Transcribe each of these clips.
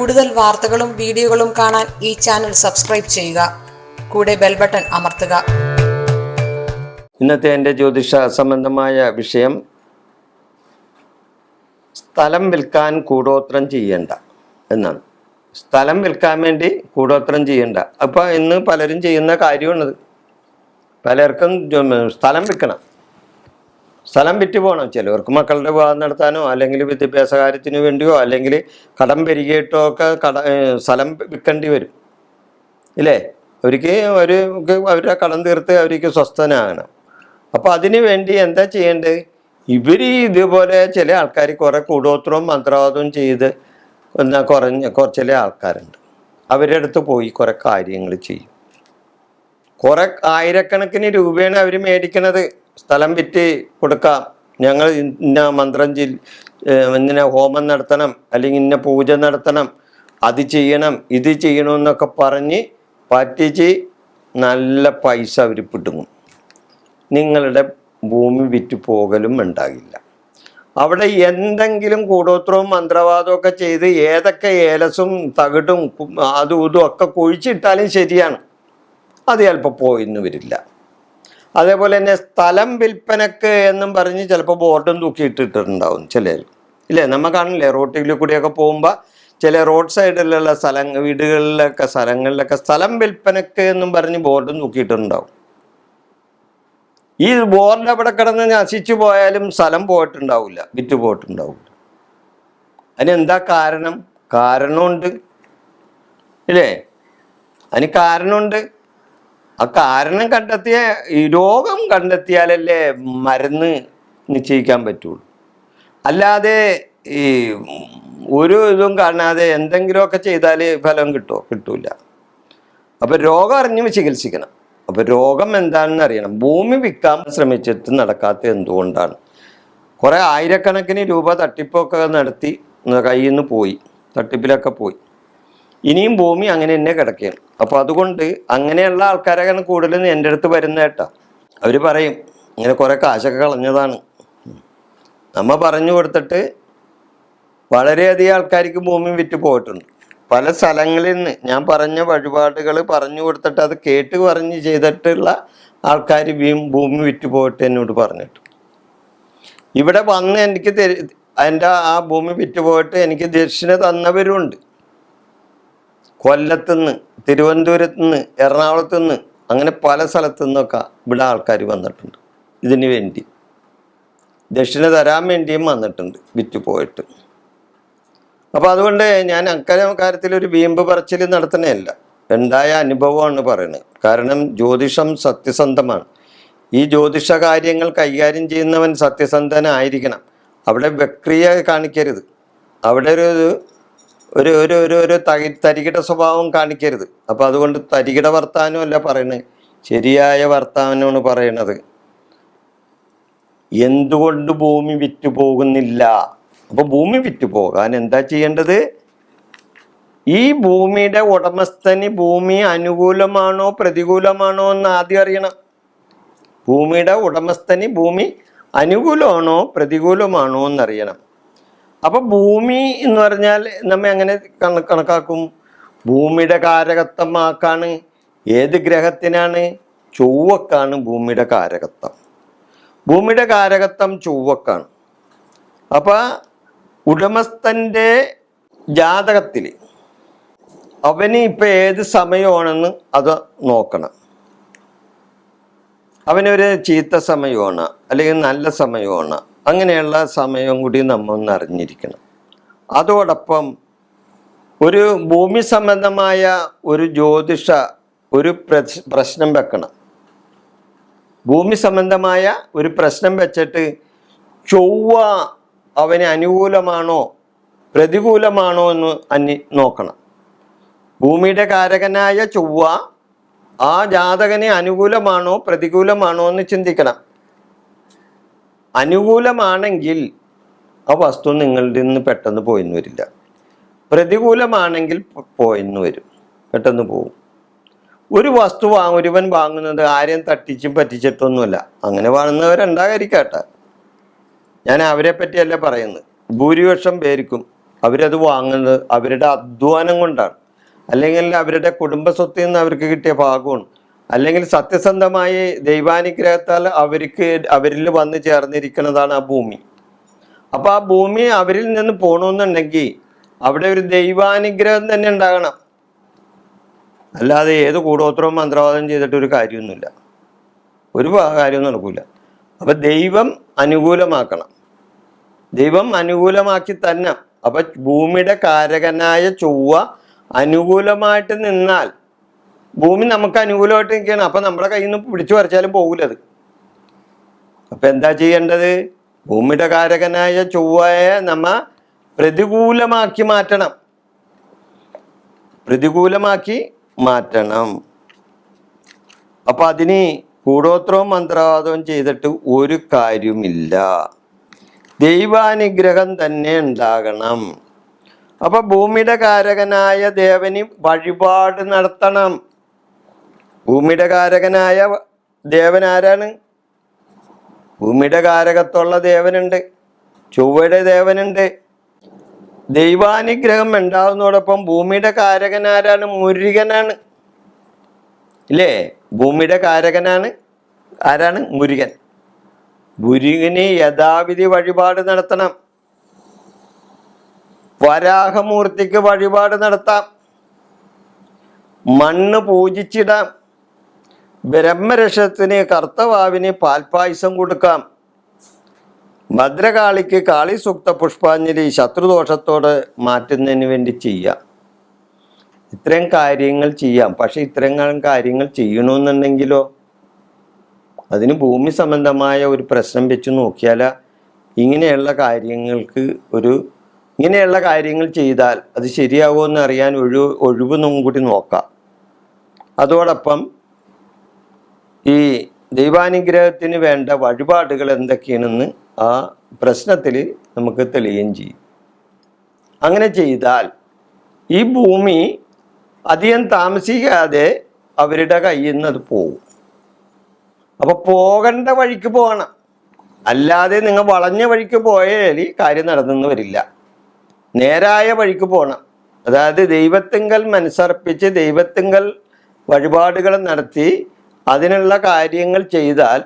കൂടുതൽ വാർത്തകളും വീഡിയോകളും കാണാൻ ഈ ചാനൽ സബ്സ്ക്രൈബ് ചെയ്യുക. കൂടെ ബെൽ ബട്ടൺ അമർത്തുക. ഇന്നത്തെ എൻ്റെ ജ്യോതിഷ സംബന്ധമായ വിഷയം സ്ഥലം വിൽക്കാൻ കൂടോത്രം ചെയ്യേണ്ട എന്നാണ്. സ്ഥലം വിൽക്കാൻ വേണ്ടി കൂടോത്രം ചെയ്യേണ്ട. അപ്പോൾ ഇന്ന് പലരും ചെയ്യുന്ന കാര്യമാണിത്. പലർക്കും സ്ഥലം വിൽക്കണം, സ്ഥലം വിറ്റ് പോകണം. ചിലവർക്ക് മക്കളുടെ വിവാഹം നടത്താനോ അല്ലെങ്കിൽ വിദ്യാഭ്യാസ കാര്യത്തിന് വേണ്ടിയോ അല്ലെങ്കിൽ കടം പെരുകിയിട്ടോ ഒക്കെ സ്ഥലം വിൽക്കേണ്ടി വരും ഇല്ലേ. അവർക്ക് അവരുടെ കടം തീർത്ത് അവർക്ക് സ്വസ്ഥനാകണം. അപ്പോൾ അതിന് വേണ്ടി എന്താ ചെയ്യേണ്ടത്? ഇതുപോലെ ചില ആൾക്കാർ കുറേ കൂടോത്രവും മന്ത്രവാദവും ചെയ്ത് ചില ആൾക്കാരുണ്ട്. അവരുടെ അടുത്ത് പോയി കുറേ കാര്യങ്ങൾ ചെയ്യും. കുറേ ആയിരക്കണക്കിന് രൂപയാണ് അവർ മേടിക്കണത്. സ്ഥലം വിറ്റ് കൊടുക്കാം, ഞങ്ങൾ ഇന്ന മന്ത്രം ഇങ്ങനെ ഹോമം നടത്തണം, അല്ലെങ്കിൽ ഇന്ന പൂജ നടത്തണം, അത് ചെയ്യണം, ഇത് ചെയ്യണമെന്നൊക്കെ പറഞ്ഞ് പറ്റിച്ച് നല്ല പൈസ അവർ പിടുങ്ങും. നിങ്ങളുടെ ഭൂമി വിറ്റ് പോകലും ഉണ്ടാകില്ല. അവിടെ എന്തെങ്കിലും കൂടോത്രവും മന്ത്രവാദവും ഒക്കെ ചെയ്ത് ഏതൊക്കെ ഏലസും തകിടും അതും ഇതും ഒക്കെ കുഴിച്ചിട്ടാലും ശരിയാണ്, അത് ചിലപ്പോൾ പോയിന്ന് വരില്ല. അതേപോലെ തന്നെ സ്ഥലം വിൽപ്പനക്ക് എന്നും പറഞ്ഞ് ചിലപ്പോൾ ബോർഡും തൂക്കിയിട്ടിട്ടുണ്ടാവും ചിലർ ഇല്ലേ. നമ്മൾ കാണില്ലേ റോട്ടിൽ കൂടിയൊക്കെ പോകുമ്പോൾ ചില റോഡ് സൈഡിലുള്ള വീടുകളിലൊക്കെ സ്ഥലങ്ങളിലൊക്കെ സ്ഥലം വിൽപ്പനക്ക് എന്നും പറഞ്ഞ് ബോർഡും തൂക്കിയിട്ടുണ്ടാവും. ഈ ബോർഡ് അവിടെ കിടന്ന് നശിച്ചു പോയാലും സ്ഥലം പോയിട്ടുണ്ടാവില്ല, വിറ്റ് പോയിട്ടുണ്ടാവില്ല. അതിനെന്താ കാരണം? കാരണമുണ്ട് ഇല്ലേ. അതിന് കാരണമുണ്ട്. ആ കാരണം ഈ രോഗം കണ്ടെത്തിയാലല്ലേ മരുന്ന് നിശ്ചയിക്കാൻ പറ്റുള്ളൂ. അല്ലാതെ ഈ ഒരു ഇതും കാണാതെ എന്തെങ്കിലുമൊക്കെ ചെയ്താൽ ഫലം കിട്ടൂല. അപ്പം രോഗം അറിഞ്ഞ് ചികിത്സിക്കണം. അപ്പം രോഗം എന്താണെന്ന് അറിയണം. ഭൂമി വിൽക്കാൻ ശ്രമിച്ചിട്ട് നടക്കാത്ത എന്തുകൊണ്ടാണ്? കുറേ ആയിരക്കണക്കിന് രൂപ തട്ടിപ്പൊക്കെ നടത്തി കയ്യിൽ നിന്ന് പോയി, തട്ടിപ്പിലൊക്കെ പോയി. ഇനിയും ഭൂമി അങ്ങനെ തന്നെ കിടക്കുകയാണ്. അപ്പോൾ അതുകൊണ്ട് അങ്ങനെയുള്ള ആൾക്കാരൊക്കെയാണ് കൂടുതലും എൻ്റെ അടുത്ത് വരുന്നത് കേട്ടോ. അവർ പറയും ഇങ്ങനെ കുറേ കാശൊക്കെ കളഞ്ഞതാണ്. നമ്മൾ പറഞ്ഞു കൊടുത്തിട്ട് വളരെയധികം ആൾക്കാർക്ക് ഭൂമി വിറ്റ് പോയിട്ടുണ്ട്. പല സ്ഥലങ്ങളിൽ നിന്ന് ഞാൻ പറഞ്ഞ വഴിപാടുകൾ പറഞ്ഞു കൊടുത്തിട്ട് അത് പറഞ്ഞ് ചെയ്തിട്ടുള്ള ആൾക്കാർ ഭൂമി വിറ്റ് പോയിട്ട് എന്നോട് പറഞ്ഞിട്ട് ഇവിടെ വന്ന് എനിക്ക് എൻ്റെ ആ ഭൂമി വിറ്റ് പോയിട്ട് എനിക്ക് ദക്ഷിണ തന്നവരുണ്ട്. കൊല്ലത്തുനിന്ന്, തിരുവനന്തപുരത്തുനിന്ന്, എറണാകുളത്തുനിന്ന്, അങ്ങനെ പല സ്ഥലത്തു നിന്നൊക്കെ ഇവിടെ ആൾക്കാർ വന്നിട്ടുണ്ട്. ഇതിന് വേണ്ടി ദക്ഷിണ തരാൻ വേണ്ടിയും വന്നിട്ടുണ്ട് വിറ്റ് പോയിട്ട്. അപ്പോൾ അതുകൊണ്ട് ഞാൻ കാര്യത്തിലൊരു വീമ്പ് പറച്ചിൽ നടത്തുന്നതല്ല, ഉണ്ടായ അനുഭവമാണ് പറയുന്നത്. കാരണം ജ്യോതിഷം സത്യസന്ധമാണ്. ഈ ജ്യോതിഷ കാര്യങ്ങൾ കൈകാര്യം ചെയ്യുന്നവൻ സത്യസന്ധനായിരിക്കണം. അവിടെ വക്രിയ കാണിക്കരുത്. അവിടെ ഒരു ഒരു ഒരു ഒരു തരികിട സ്വഭാവം കാണിക്കരുത്. അപ്പോൾ അതുകൊണ്ട് തരികിട വർത്താനമല്ല പറയണത്, ശരിയായ വർത്താനമാണ് പറയണത്. എന്തുകൊണ്ട് ഭൂമി വിറ്റ് പോകുന്നില്ല? അപ്പോൾ ഭൂമി വിറ്റ് പോകാൻ എന്താ ചെയ്യേണ്ടത്? ഈ ഭൂമിയുടെ ഉടമസ്ഥന് ഭൂമി അനുകൂലമാണോ പ്രതികൂലമാണോ എന്ന് ആദ്യം അറിയണം. ഭൂമിയുടെ ഉടമസ്ഥന് ഭൂമി അനുകൂലമാണോ പ്രതികൂലമാണോ എന്നറിയണം. അപ്പോൾ ഭൂമി എന്ന് പറഞ്ഞാൽ നമ്മെ എങ്ങനെ കണക്കാക്കും? ഭൂമിയുടെ കാരകത്വം ആക്കാണ്. ഏത് ഗ്രഹത്തിനാണ്? ചൊവ്വക്കാണ് ഭൂമിയുടെ കാരകത്വം. ഭൂമിയുടെ കാരകത്വം ചൊവ്വക്കാണ്. അപ്പോൾ ഉടമസ്ഥൻ്റെ ജാതകത്തിൽ അവന് ഇപ്പം ഏത് സമയമാണെന്ന് അത് നോക്കണം. അവനൊരു ചീത്ത സമയമാണ് അല്ലെങ്കിൽ നല്ല സമയമാണ്, അങ്ങനെയുള്ള സമയം കൂടി നമ്മൾ ഒന്ന് അറിഞ്ഞിരിക്കണം. അതോടൊപ്പം ഒരു ഭൂമി സംബന്ധമായ ഒരു ഒരു പ്രശ്നം വെക്കണം. ഭൂമി സംബന്ധമായ ഒരു പ്രശ്നം വെച്ചിട്ട് ചൊവ്വ അവന് അനുകൂലമാണോ പ്രതികൂലമാണോ എന്ന് നോക്കണം. ഭൂമിയുടെ കാരകനായ ചൊവ്വ ആ ജാതകന് അനുകൂലമാണോ പ്രതികൂലമാണോ എന്ന് ചിന്തിക്കണം. അനുകൂലമാണെങ്കിൽ ആ വസ്തു നിങ്ങളുടെ നിന്ന് പെട്ടെന്ന് പോയിന്ന് വരില്ല. പ്രതികൂലമാണെങ്കിൽ പോയിന്ന് വരും, പെട്ടെന്ന് പോകും. ഒരു വസ്തു ഒരുവൻ വാങ്ങുന്നത് ആരെയും തട്ടിച്ചും പറ്റിച്ചിട്ടൊന്നുമല്ല. അങ്ങനെ വാങ്ങുന്നവരുണ്ടാകാതിരിക്കട്ടെ, ഞാൻ അവരെ പറ്റിയല്ല പറയുന്നത്. ഭൂരിപക്ഷം പേർക്കും അവരത് വാങ്ങുന്നത് അവരുടെ അധ്വാനം കൊണ്ടാണ്, അല്ലെങ്കിൽ അവരുടെ കുടുംബ സ്വത്തിൽ നിന്ന് അവർക്ക് കിട്ടിയ ഭാഗമാണ്, അല്ലെങ്കിൽ സത്യസന്ധമായി ദൈവാനുഗ്രഹത്താൽ അവരിൽ വന്ന് ചേർന്നിരിക്കുന്നതാണ് ആ ഭൂമി. അപ്പോൾ ആ ഭൂമി അവരിൽ നിന്ന് പോകണമെന്നുണ്ടെങ്കിൽ അവിടെ ഒരു ദൈവാനുഗ്രഹം തന്നെ ഉണ്ടാകണം. അല്ലാതെ ഏത് കൂടോത്രവും മന്ത്രവാദം ചെയ്തിട്ട് ഒരു കാര്യമൊന്നുമില്ല, ഒരു കാര്യവും നടക്കില്ല. അപ്പം ദൈവം അനുകൂലമാക്കണം, ദൈവം അനുകൂലമാക്കി തന്നെ. അപ്പം ഭൂമിയുടെ കാരകനായ ചൊവ്വ അനുകൂലമായിട്ട് നിന്നാൽ ഭൂമി നമുക്ക് അനുകൂലമായിട്ട് നിൽക്കുകയാണ്. അപ്പം നമ്മുടെ കയ്യിൽ നിന്ന് പിടിച്ചു പറിച്ചാലും പോകില്ലത്. അപ്പം എന്താ ചെയ്യേണ്ടത്? ഭൂമിയുടെ കാരകനായ ചൊവ്വയെ നമ്മ പ്രതികൂലമാക്കി മാറ്റണം, പ്രതികൂലമാക്കി മാറ്റണം. അപ്പം അതിന് കൂടോത്രവും മന്ത്രവാദവും ചെയ്തിട്ട് ഒരു കാര്യമില്ല, ദൈവാനുഗ്രഹം തന്നെ ഉണ്ടാകണം. അപ്പൊ ഭൂമിയുടെ കാരകനായ ദേവന് വഴിപാട് നടത്തണം. ഭൂമിയുടെ കാരകനായ ദേവൻ ആരാണ്? ഭൂമിയുടെ കാരകത്തുള്ള ദേവനുണ്ട്, ചൊവ്വയുടെ ദേവനുണ്ട്. ദൈവാനുഗ്രഹം ഉണ്ടാകുന്നതോടൊപ്പം ഭൂമിയുടെ കാരകനാരാണ്? മുരുകനാണ്, ഇല്ലേ? ഭൂമിയുടെ കാരകനാണ് ആരാണ്? മുരുകൻ. മുരുകന് യഥാവിധി വഴിപാട് നടത്തണം. വരാഹമൂർത്തിക്ക് വഴിപാട് നടത്താം, മണ്ണ് പൂജിച്ചിടാം, ബ്രഹ്മരക്ഷത്തിന് കർത്തവാവിന് പാൽപ്പായസം കൊടുക്കാം, ഭദ്രകാളിക്ക് കാളി സൂക്ത പുഷ്പാഞ്ജലി ശത്രുദോഷത്തോട് മാറ്റുന്നതിന് വേണ്ടി ചെയ്യാം. ഇത്രയും കാര്യങ്ങൾ ചെയ്യാം. പക്ഷെ ഇത്രയും കാര്യങ്ങൾ ചെയ്യണമെന്നുണ്ടെങ്കിലോ അതിന് ഭൂമി സംബന്ധമായ ഒരു പ്രശ്നം വെച്ച് നോക്കിയാൽ ഇങ്ങനെയുള്ള കാര്യങ്ങൾ ചെയ്താൽ അത് ശരിയാവുമെന്ന് അറിയാൻ ഒഴിവ് കൂടി നോക്കാം. അതോടൊപ്പം ഈ ദൈവാനുഗ്രഹത്തിന് വേണ്ട വഴിപാടുകൾ എന്തൊക്കെയാണെന്ന് ആ പ്രശ്നത്തിൽ നമുക്ക് തെളിയുകയും ചെയ്യും. അങ്ങനെ ചെയ്താൽ ഈ ഭൂമി അധികം താമസിക്കാതെ അവരുടെ കയ്യിൽ നിന്ന് അത് പോകും. അപ്പോൾ പോകേണ്ട വഴിക്ക് പോകണം, അല്ലാതെ നിങ്ങൾ വളഞ്ഞ വഴിക്ക് പോയാൽ കാര്യം നടന്നെന്ന് വരില്ല. നേരായ വഴിക്ക് പോകണം. അതായത് ദൈവത്തിങ്കൽ മനസ്സർപ്പിച്ച് ദൈവത്തിങ്കൽ വഴിപാടുകൾ നടത്തി അതിനുള്ള കാര്യങ്ങൾ ചെയ്താൽ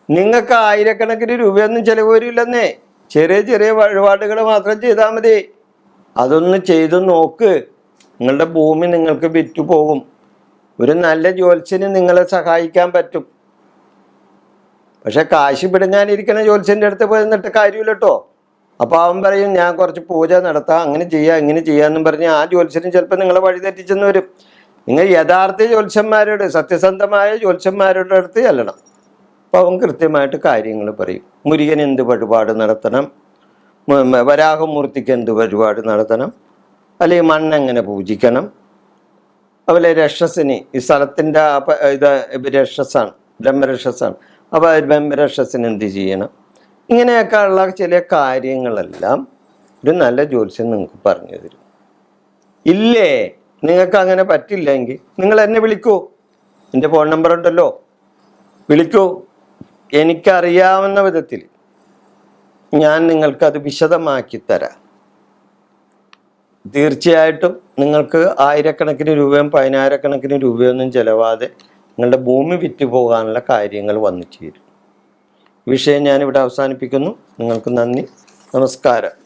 നിങ്ങൾക്ക് ആയിരക്കണക്കിന് രൂപയൊന്നും ചിലവ് വരില്ലെന്നേ. ചെറിയ ചെറിയ വഴിപാടുകൾ മാത്രം ചെയ്താൽ മതി. അതൊന്ന് ചെയ്തു നോക്ക്, നിങ്ങളുടെ ഭൂമി നിങ്ങൾക്ക് വിറ്റു പോകും. ഒരു നല്ല ജ്യോത്സ്യന് നിങ്ങളെ സഹായിക്കാൻ പറ്റും. പക്ഷെ കാശ് പിടുങ്ങാനിരിക്കുന്ന ജ്യോത്സ്യൻ്റെ അടുത്ത് പോയി നിന്നിട്ട് കാര്യമില്ല കേട്ടോ. അപ്പോൾ അവൻ പറയും ഞാൻ കുറച്ച് പൂജ നടത്താം, അങ്ങനെ ചെയ്യാം ഇങ്ങനെ ചെയ്യാമെന്നും പറഞ്ഞ് ആ ജ്യോത്സ്യനും ചിലപ്പോൾ നിങ്ങളെ വഴി തെറ്റിച്ചെന്ന് വരും. നിങ്ങൾ യഥാർത്ഥ ജ്യോത്സ്യന്മാരോട്, സത്യസന്ധമായ ജ്യോത്സ്യന്മാരുടെ അടുത്ത് ചെല്ലണം. അപ്പോൾ അവൻ കൃത്യമായിട്ട് കാര്യങ്ങൾ പറയും. മുരുകൻ എന്ത് വഴിപാട് നടത്തണം, വരാഹമൂർത്തിക്ക് എന്ത് വഴിപാട് നടത്തണം, അല്ലെങ്കിൽ മണ്ണെങ്ങനെ പൂജിക്കണം, അതുപോലെ രക്ഷസിന് ഈ സ്ഥലത്തിൻ്റെ രക്ഷസാണ്, ബ്രഹ്മരക്ഷസാണ്. അപ്പോൾ ബ്രഹ്മരക്ഷസിന് എന്ത് ചെയ്യണം, ഇങ്ങനെയൊക്കെ ഉള്ള ചില കാര്യങ്ങളെല്ലാം ഒരു നല്ല ജ്യോത്സ്യൻ നിങ്ങൾക്ക് പറഞ്ഞു തരും. ഇല്ലേ നിങ്ങൾക്ക് അങ്ങനെ പറ്റില്ലെങ്കിൽ നിങ്ങൾ എന്നെ വിളിക്കൂ, എൻ്റെ ഫോൺ നമ്പർ ഉണ്ടല്ലോ, വിളിക്കൂ. എനിക്കറിയാവുന്ന വിധത്തിൽ ഞാൻ നിങ്ങൾക്കത് വിശദമാക്കി തരാം. തീർച്ചയായിട്ടും നിങ്ങൾക്ക് ആയിരക്കണക്കിന് രൂപയും 10,000 രൂപയൊന്നും ചിലവാതെ നിങ്ങളുടെ ഭൂമി വിറ്റ് പോകാനുള്ള കാര്യങ്ങൾ വന്നു ചേരും. വിഷയം ഞാനിവിടെ അവസാനിപ്പിക്കുന്നു. നിങ്ങൾക്ക് നന്ദി, നമസ്കാരം.